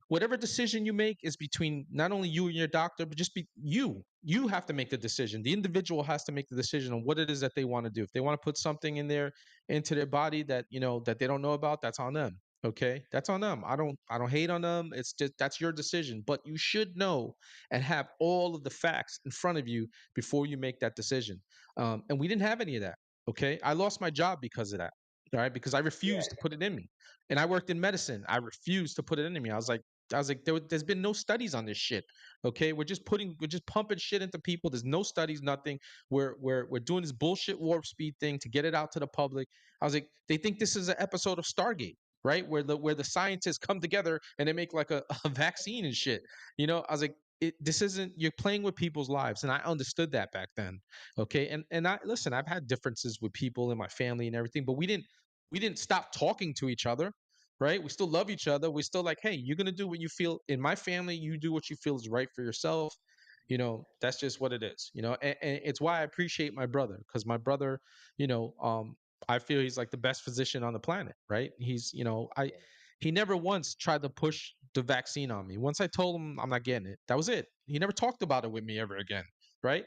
Whatever decision you make is between not only you and your doctor, but just be you. You have to make the decision. The individual has to make the decision on what it is that they want to do. If they want to put something in there into their body that that they don't know about, that's on them. Okay, that's on them. I don't hate on them. It's just that's your decision. But you should know and have all of the facts in front of you before you make that decision. And we didn't have any of that. Okay, I lost my job because of that. All right, because I Yeah. refused to put it in me, and I worked in medicine. I refused to put it in me. I was like, there's been no studies on this shit. Okay, we're just pumping shit into people. There's no studies, nothing. We're doing this bullshit warp speed thing to get it out to the public. I was like, they think this is an episode of Stargate, right? Where the scientists come together and they make like a vaccine and shit. I was like, this isn't. You're playing with people's lives, and I understood that back then. Okay, and I listen. I've had differences with people in my family and everything, but we didn't stop talking to each other, right? We still love each other. We still like, hey, you're gonna do what you feel. In my family, you do what you feel is right for yourself. That's just what it is. And it's why I appreciate my brother, because my brother, you know, um, I feel he's like the best physician on the planet, right? Yeah. He never once tried to push the vaccine on me. Once I told him I'm not getting it, that was it. He never talked about it with me ever again, right?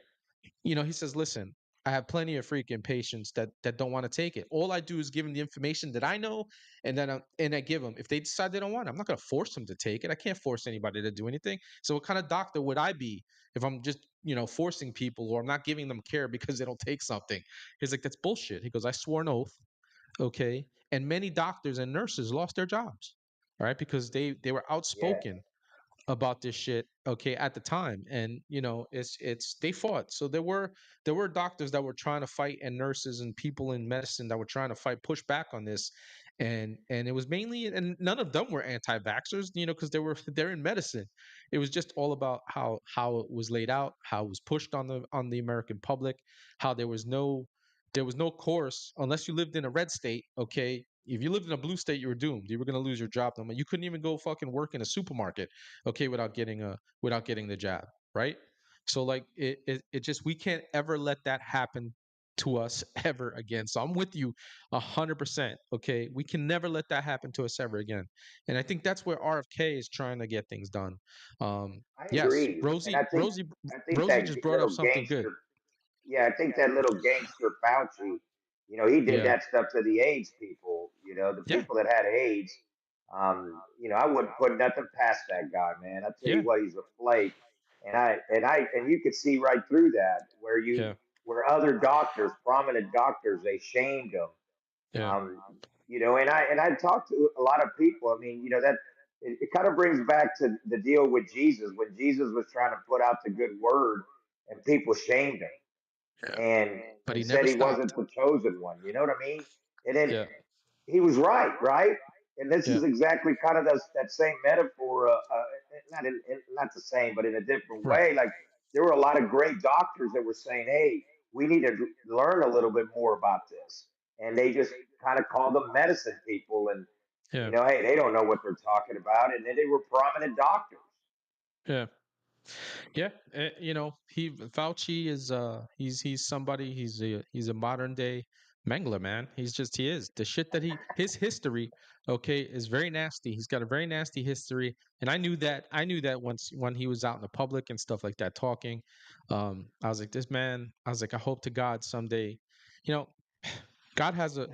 He says, "Listen, I have plenty of freaking patients that don't want to take it. All I do is give them the information that I know, and then I give them. If they decide they don't want it, I'm not going to force them to take it. I can't force anybody to do anything. So what kind of doctor would I be if I'm just forcing people, or I'm not giving them care because they don't take something?" He's like, "That's bullshit." He goes, "I swore an oath, okay, and many doctors and nurses lost their jobs, all right, because they were Yeah. outspoken about this shit, okay, at the time. And it's they fought. So there were doctors that were trying to fight, and nurses and people in medicine that were trying to fight, push back on this. And it was mainly, and none of them were anti-vaxxers, because they're in medicine. It was just all about how it was laid out, how it was pushed on the American public, how there was no course unless you lived in a red state. Okay, if you lived in a blue state, you were doomed. You were going to lose your job. No, you couldn't even go fucking work in a supermarket, okay, without getting the jab, right? So like it just, we can't ever let that happen to us ever again. So I'm with you 100%. Okay, we can never let that happen to us ever again. And I think that's where RFK is trying to get things done. I Yes, agree, and Rosie, Rosie, I think Rosie that just brought up little something good. gangster. Yeah, I think that little gangster Fauci, he did Yeah, that stuff to the AIDS people. The yeah, people that had AIDS. I wouldn't put nothing past that guy, man. I tell yeah, you what, he's a flake, and you could see right through that yeah, where other doctors, prominent doctors, they shamed him. yeah, And I talked to a lot of people. I mean, that it kind of brings back to the deal with Jesus when Jesus was trying to put out the good word, and people shamed him yeah. and But he and never said he stopped. wasn't the chosen one. You know what I mean? And then Yeah, he was right, right? And this yeah, is exactly kind of that same metaphor, not the same, but in a different right. way. Like there were a lot of great doctors that were saying, "Hey, we need to learn a little bit more about this," and they just kind of called them medicine people, and Yeah, hey, they don't know what they're talking about, and then they were prominent doctors. yeah. Yeah, he Fauci is he's somebody, he's a modern day mangler, man. He is. The shit that his history, okay, is very nasty. He's got a very nasty history, and I knew that once when he was out in the public and stuff like that talking. I was like, this man. I was like, I hope to God someday, you know, God has a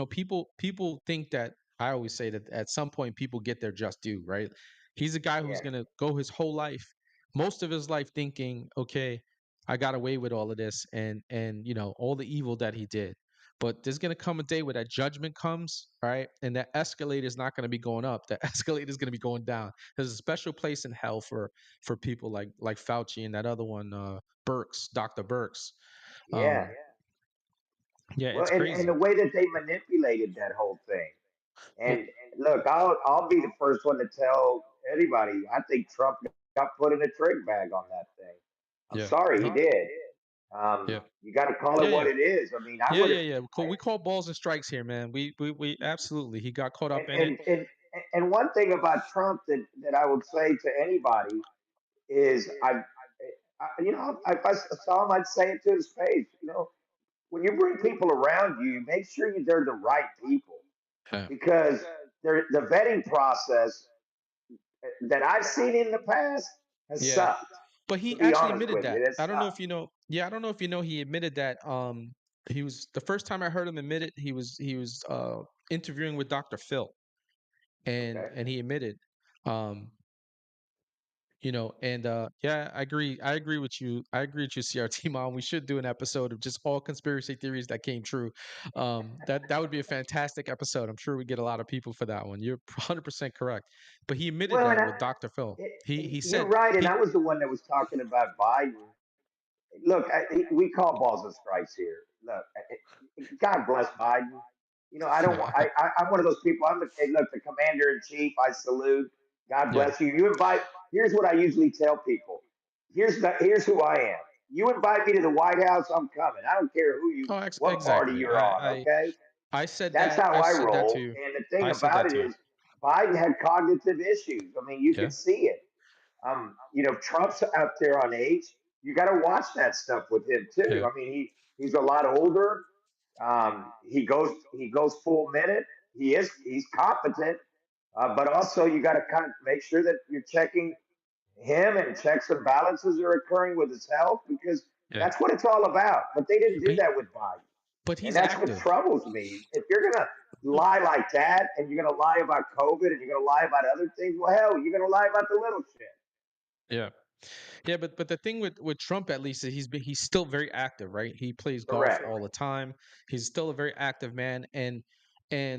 people think that, I always say that at some point people get their just due, right? He's a guy who's Yeah, gonna go his whole life, most of his life, thinking, okay, I got away with all of this, and all the evil that he did. But there's gonna come a day where that judgment comes, right? And that escalator is not gonna be going up. That escalator is gonna be going down. There's a special place in hell for people like Fauci and that other one, Burks, Dr. Burks. yeah. Um, yeah, Well, it's and the crazy. way that they manipulated that whole thing. Well, And look, I'll be the first one to tell anybody. I think Trump got put in a trick bag on that thing. I'm yeah, sorry, he did. Yeah. You got to call Yeah. it what Yeah. it is. I mean, I Yeah. would have. Yeah. Yeah. We call balls and strikes here, man. We absolutely. He got caught And, up in it. and and and one thing about Trump that I would say to anybody is you know, if I saw him, I'd say it to his face. You know, when you bring people around you, make sure they're the right people Yeah. because the vetting process that I've seen in the past has Yeah. sucked. But To he be actually honest admitted with you, that. it has I don't know sucked. if you know. Yeah, I don't know if you know. He admitted that. He was the first time I heard him admit it. He was interviewing with Dr. Phil, Okay. and he admitted, um, and yeah, I agree with you. I agree with you, CRT mom. We should do an episode of just all conspiracy theories that came true. That would be a fantastic episode. I'm sure we get a lot of people for that one. You're 100% correct. But he admitted Well, that with Dr. Phil. it, He you're said right, and he I was the one that was talking about Biden. Look, we call balls and strikes here. Look, God bless Biden. You know, I don't. I'm one of those people. Hey, look, the commander in chief. I salute. God yeah. bless you. You invite. Here's what I usually tell people. Here's who I am. You invite me to the White House, I'm coming. I don't care Oh, what party exactly. you're on. Okay, I said that's that. how I I said that roll. too. And the thing I said about that it too. is, Biden had cognitive issues. I mean, you Yeah. could see it. You know, Trump's out there on age. You got to watch that stuff with him too. Yeah. I mean, he's a lot older. He goes full minute. He's competent, but also you got to kind of make sure that you're checking him and checks and balances are occurring with his health because Yeah. that's what it's all about. But they didn't do But he, that with Biden, but and he's that's what active. troubles me. If you're gonna lie like that, and you're gonna lie about COVID, and you're gonna lie about other things, well, hell, you're gonna lie about the little shit. Yeah. Yeah, but the thing with Trump at least is he's still very active, right? He plays golf Correct. all the time. He's still a very active man, and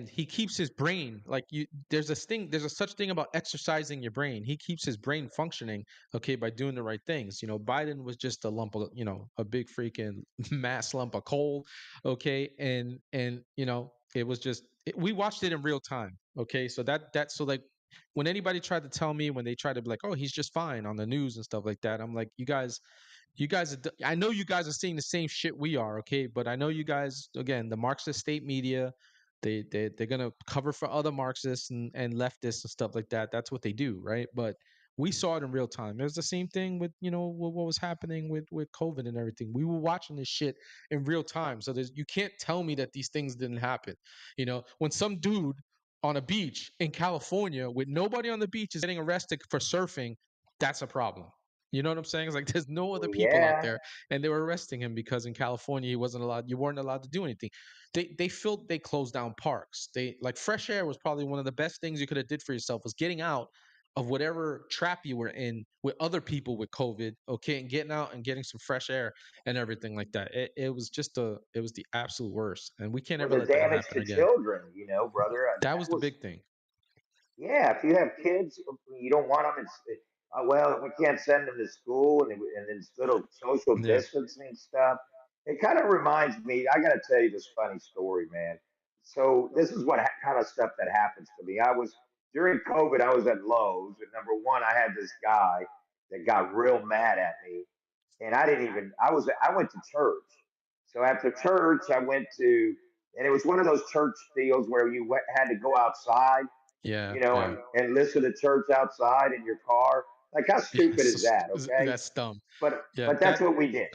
he keeps his brain like you. There's a such thing about exercising your brain. He keeps his brain functioning, okay, by doing the right things. Biden was just a lump of a big freaking mass lump of coal, okay, and it was just we watched it in real time, okay. So so like when anybody tried to tell me when they tried to be like, oh, he's just fine on the news and stuff like that, I'm like, I know you guys are seeing the same shit we are, okay? But I know you guys, again, the Marxist state media, they're gonna cover for other Marxists and leftists and stuff like that. That's what they do, right? But we saw it in real time. It was the same thing with what was happening with COVID and everything. We were watching this shit in real time, so you can't tell me that these things didn't happen. When some dude on a beach in California with nobody on the beach is getting arrested for surfing, that's a problem. You know what I'm saying? It's like there's no other Well, people out yeah. there, and they were arresting him because in California you weren't allowed to do anything. They closed down parks. They like fresh air was probably one of the best things you could have did for yourself was getting out of whatever trap you were in with other people with COVID, okay, and getting out and getting some fresh air and everything like that. It was the absolute worst, and we can't Well, ever the let that damage happen to again. children, brother. That That was the was big thing. Yeah, if you have kids, you don't want them. Well, we can't send them to school, and instead of social Yeah, distancing stuff, it kind of reminds me. I got to tell you this funny story, man. So this is what kind of stuff that happens to me. I was during COVID. I was at Lowe's, and number one, I had this guy that got real mad at me, and I didn't even. I went to church. So after church, I went to, and it was one of those church deals where had to go outside yeah, yeah, and listen to church outside in your car. Like, how yeah. stupid is that? Okay, That's dumb. but Yeah, but that's what we did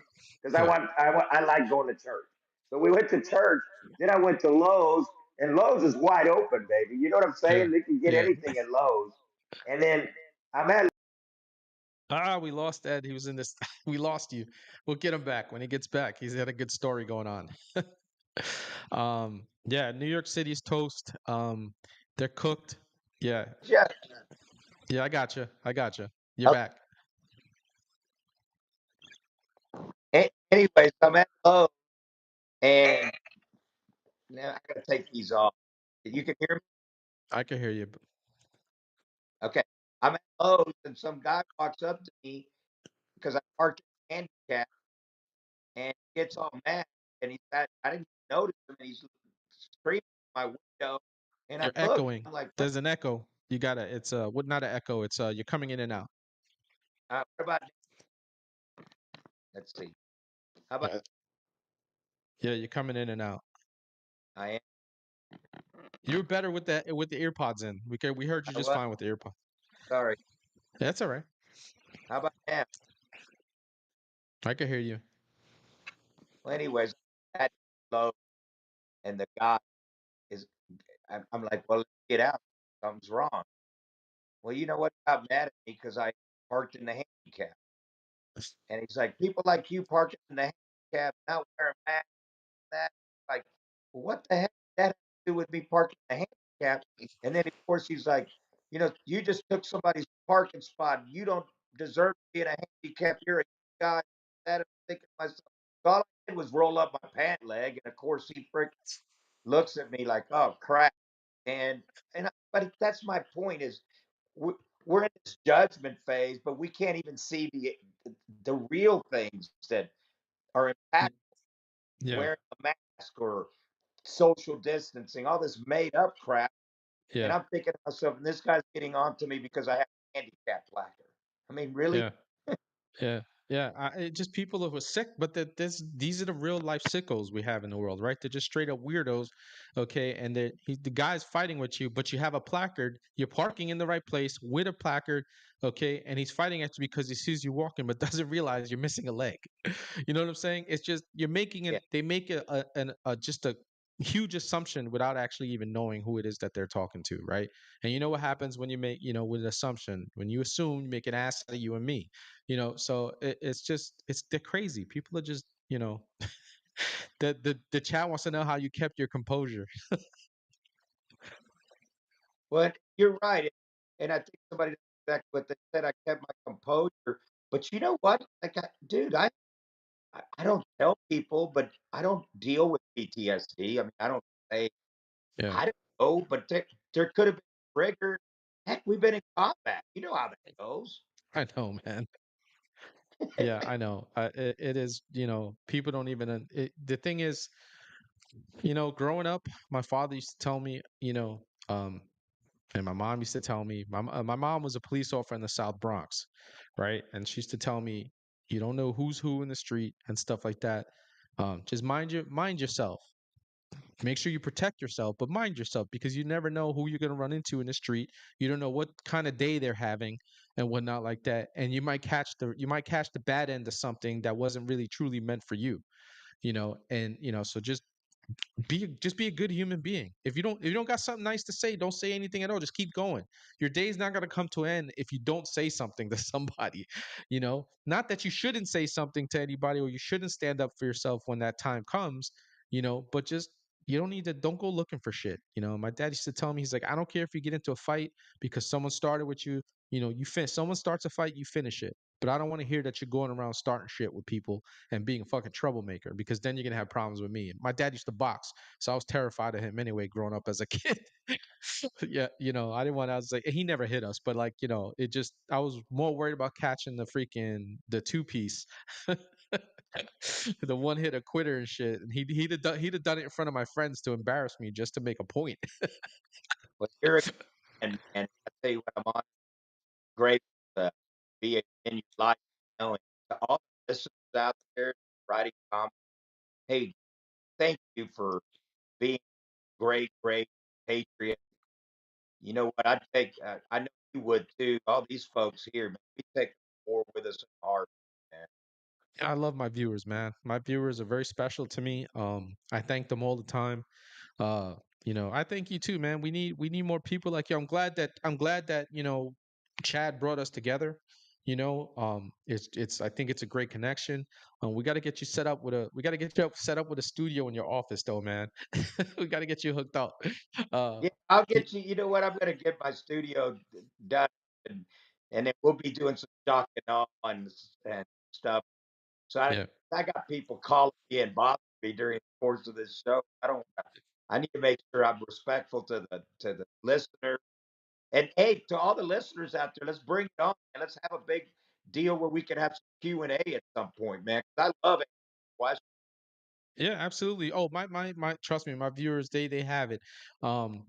because yeah, I like going to church. So we went to church. Then I went to Lowe's, and Lowe's is wide open, baby. You know what I'm yeah, saying? They can get yeah. anything at Lowe's. And then I'm at We lost Ed. He was in this. We lost you. We'll get him back when he gets back. He's had a good story going on. Yeah, New York City's toast. They're cooked. Yeah, just yeah. I got you. I got you. You're back. anyways. I'm at Lowe's, and now I gotta take these off. You can hear me. I can hear you. Okay, I'm at Lowe's, and some guy walks up to me because I parked in handicap, and he gets all mad, and I didn't notice him, and he's screaming at my window, and I You're look, echoing. I'm like, There's an echo. You got to It's what? Not an echo. It's you're coming in and out. what about? Let's see. How about Yeah, yeah, you're coming in and out. I am? You're better with the ear pods in. We heard you I just was fine with the ear pod. sorry. That's all right. How about now? I can hear you. Well, anyways, that low and the guy is. I'm like, well, let's get out. Something's wrong. Well, you know what? He got mad at me because I parked in the handicap, and he's like, people like you parking in the handicap, not wearing masks. That like, well, what the heck does that have to do with me parking in the handicap? And then of course he's like, you just took somebody's parking spot. You don't deserve to be in a handicap. You're a guy. That I'm thinking to myself. So all I did was roll up my pant leg, and of course he frick looks at me like, oh crap. But that's my point is we- we're in this judgment phase, but we can't even see the real things that are Y- impacting Yeah, wearing a mask or social distancing, all this made up crap. And yeah, I'm thinking to myself, and this guy's getting on to me because I have a handicap placard. I mean, really? yeah. Yeah, yeah. Just people who are sick, but these are the real life sickos we have in the world, right? They're just straight up weirdos, okay? And the guy's fighting with you, but you have a placard. You're parking in the right place with a placard, okay? And he's fighting at you because he sees you walking, but doesn't realize you're missing a leg. You know what I'm saying? It's just you're making Yeah. it. They make a just a huge assumption without actually even knowing who it is that they're talking to, right? And you know what happens when you make, with an assumption, when you assume, you make an ass out of you and me, so it's just they're crazy. People are just, the chat wants to know how you kept your composure. But you're right. And I think somebody knows exactly what they said. I kept my composure. But you know what? Like, dude, I don't tell people, but I don't deal with PTSD. I mean, I don't say, Yeah, I don't know, but there could have been triggered. Heck, we've been in combat. You know how that goes. I know, man. Yeah, I know. It is, people don't even the thing is, growing up, my father used to tell me, and my mom used to tell me, my mom was a police officer in the South Bronx, right? And she used to tell me, you don't know who's who in the street and stuff like that. Just mind yourself. Make sure you protect yourself, but mind yourself because you never know who you're going to run into in the street. You don't know what kind of day they're having and whatnot like that, and you might catch the bad end of something that wasn't really truly meant for you. And so just be a good human being. If you don't got something nice to say, don't say anything at all. Just keep going. Your day's not gonna come to an end if you don't say something to somebody. Not that you shouldn't say something to anybody or you shouldn't stand up for yourself when that time comes. But just you don't need to. Don't go looking for shit. My dad used to tell me, he's like, I don't care if you get into a fight because someone started with you. Someone starts a fight, you finish it. But I don't want to hear that you're going around starting shit with people and being a fucking troublemaker because then you're gonna have problems with me. My dad used to box, so I was terrified of him anyway, growing up as a kid. Yeah, I didn't want. I was like, he never hit us, but like, it just I was more worried about catching the two piece, the one hit a quitter and shit. And he'd have done it in front of my friends to embarrass me just to make a point. But here again, and I tell you what, I'm on grateful to be in your life, knowing to all the listeners out there writing comments. Hey, thank you for being great, great patriot. You know what? I know you would too. All these folks here, man, we take war with us in heart, man. I love my viewers, man. My viewers are very special to me. I thank them all the time. Uh, I thank you too, man. We need more people like you. I'm glad that Chad brought us together. I think it's a great connection. We got to get you set up with a we got to get you set up with a studio in your office though, man. We got to get you hooked up. Uh, Yeah, I'll y- get you. You know what? I'm gonna get my studio done, and then we'll be doing some shock and awe and stuff. So yeah. I got people calling me and bothering me during the course of this show. I don't. I need to make sure I'm respectful to the listener. And hey, to all the listeners out there, let's bring it on and let's have a big deal where we can have some Q&A at some point, man. 'Cause I love it. Questions. Yeah, absolutely. Oh, my trust me, my viewers, they have it.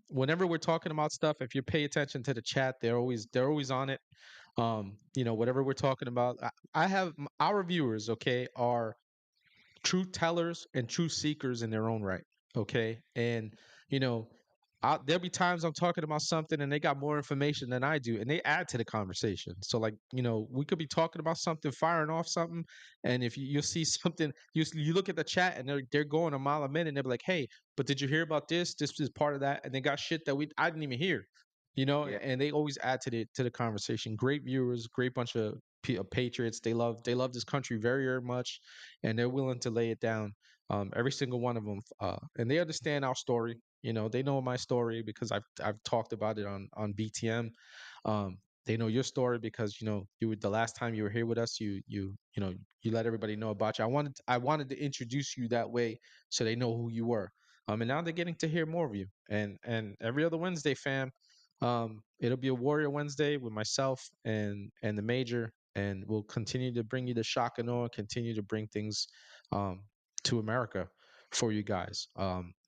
Whenever we're talking about stuff, if you pay attention to the chat, they're always on it. Whatever we're talking about, our viewers, okay, are truth tellers and truth seekers in their own right. Okay. And, you know, there'll be times I'm talking about something and they got more information than I do and they add to the conversation. So, like, you know, we could be talking about something, firing off something. And if you'll see something, you look at the chat and they're going a mile a minute and they'll be like, hey, but did you hear about this? This is part of that. And they got shit that I didn't even hear, you know, Yeah. and they always add to the conversation. Great viewers, great bunch of patriots. They love this country very, very much, and they're willing to lay it down. Every single one of them, and they understand our story. You know, they know my story because I've talked about it on BTM. They know your story because you know you were the last time you were here with us. You know you let everybody know about you. I wanted to introduce you that way so they know who you were. And now they're getting to hear more of you. And every other Wednesday, fam, it'll be a Warrior Wednesday with myself and the Major, and we'll continue to bring you the shock and awe, continue to bring things um, to America for you guys.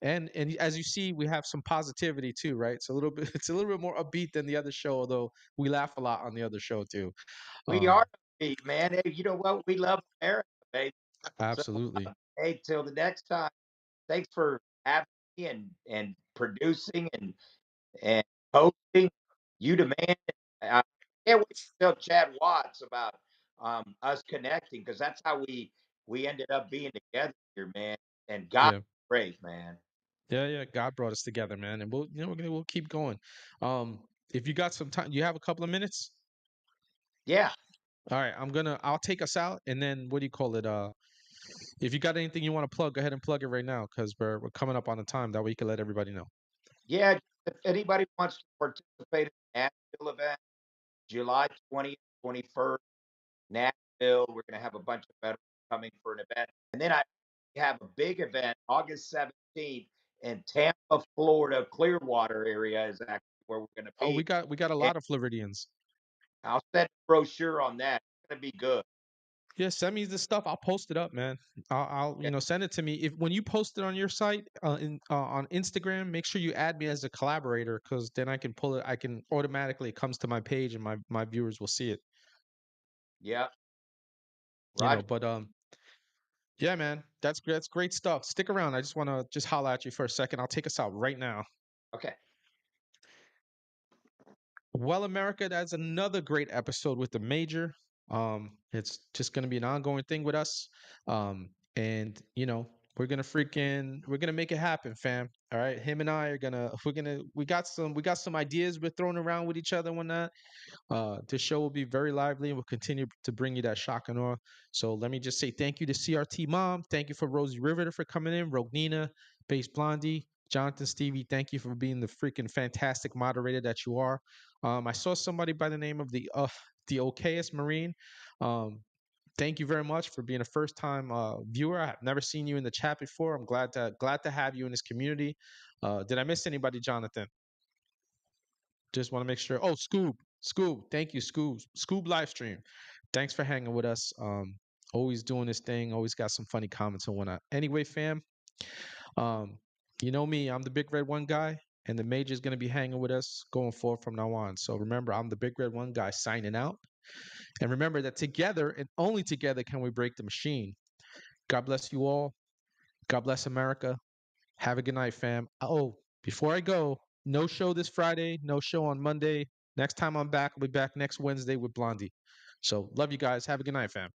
And as you see, we have some positivity too, right? It's a little bit it's a little bit more upbeat than the other show, although we laugh a lot on the other show too. We Um, are upbeat, man. Hey, you know what? We love America, baby. So, absolutely. hey, till the next time. Thanks for having me and producing and hosting. You the man. I can't wait to tell Chad Watts about us connecting because that's how we ended up being together here, man. And God Yeah. great, man. Yeah, yeah. God brought us together, man, and we'll keep going. Um, if you got some time, you have a couple of minutes. Yeah, All right, I'll take us out, and then what do you call it? If you got anything you want to plug, go ahead and plug it right now because we're coming up on the time that we can let everybody know. yeah. If anybody wants to participate in the Nashville event, July 20th, 21st, Nashville, we're going to have a bunch of veterans coming for an event. And then I have a big event August 17th in Tampa, Florida, Clearwater area is actually where we're going to Oh, be. we got a And lot of Floridians. I'll send a brochure on that. It's going to be good. Yeah, send me the stuff. I'll post it up, man. I'll Okay. send it to me. If when you post it on your site on Instagram, make sure you add me as a collaborator because then I can pull it. I can automatically it comes to my page and my viewers will see it. Yeah. You know, Roger. but yeah, man, that's great stuff. Stick around. I just want to just holler at you for a second. I'll take us out right now. Okay. Well, America, that's another great episode with the Major. It's just gonna be an ongoing thing with us. And we're gonna make it happen, fam. All right. Him and I are gonna we got some ideas we're throwing around with each other and whatnot. The show will be very lively and we'll continue to bring you that shock and awe. So let me just say thank you to CRT Mom. Thank you for Rosie Riveter for coming in, Rognina, Base Blondie, Jonathan Stevie. Thank you for being the freaking fantastic moderator that you are. I saw somebody by the name of the okayest Marine. Um, thank you very much for being a first time viewer. I have never seen you in the chat before. I'm glad to have you in this community. Did I miss anybody, Jonathan? Just want to make sure. Oh, Scoob. Thank you, Scoob live stream. Thanks for hanging with us. Always doing this thing. Always got some funny comments and whatnot. Anyway, fam, um, you know me. I'm the Big Red One guy, and the Major's gonna be hanging with us going forward from now on. So remember, I'm the Big Red One guy signing out. And remember that together and only together can we break the machine. God bless you all. God bless America. Have a good night, fam. Oh, before I go, no show this Friday, no show on Monday. Next time I'm back, I'll be back next Wednesday with Blondie. So love you guys. Have a good night, fam.